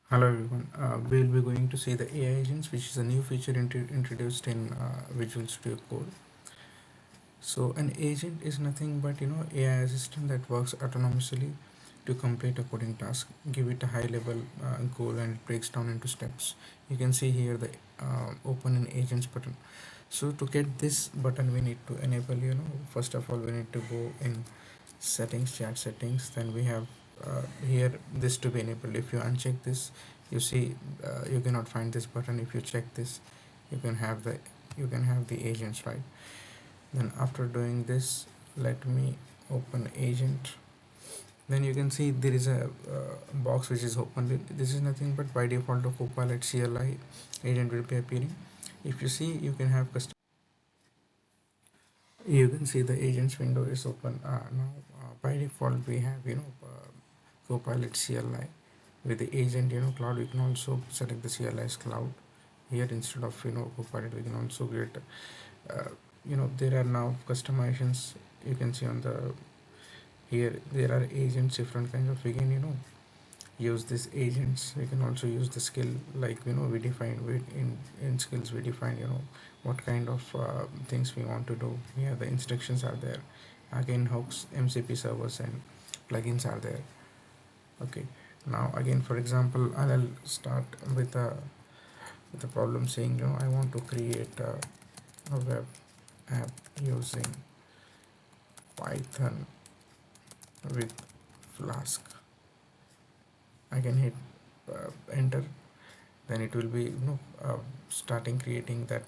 Hello everyone. We'll be going to see the AI agents, which is a new feature introduced in Visual Studio Code. So an agent is nothing but AI assistant that works autonomously to complete a coding task. Give it a high level goal and it breaks down into steps. You can see here the open an agents button. So to get this button, we need to enable. First of all, we need to go in settings, chat settings. Then we have here this to be enabled. If you uncheck this, you see you cannot find this button. If you check this, you can have the agents, right? Then after doing this, let me open agent. Then you can see there is a box which is open. This is nothing but by default the Copilot CLI agent will be appearing. If you see, you can have custom. You can see the agents window is open now. By default, we have Copilot CLI with the agent cloud. We can also select the CLI as cloud here instead of Copilot. We can also get there are now customizations. You can see on the here there are agents, different kinds of. We can use these agents. We can also use the skill, like we define in skills we define what kind of things we want to do. Here the instructions are there. Again, hooks, MCP servers and plugins are there. Okay, now again, for example, I'll start with a problem saying I want to create a web app using Python with Flask. I can hit enter. Then it will be starting creating that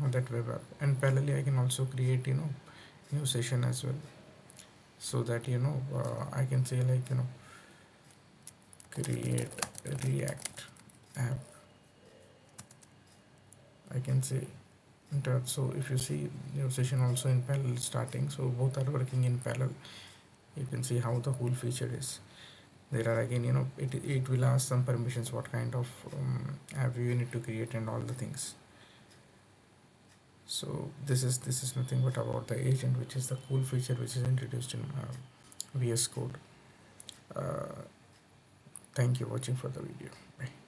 web app. And parallelly I can also create new session as well, so that I can say, like, create React app. I can say enter. So if you see new session also in parallel starting, so both are working in parallel. You can see how the whole feature is. There are, again, it will ask some permissions, what kind of app you need to create and all the things. So this is nothing but about the agent, which is the cool feature which is introduced in VS Code. uh, Thank you for watching for the video. Bye.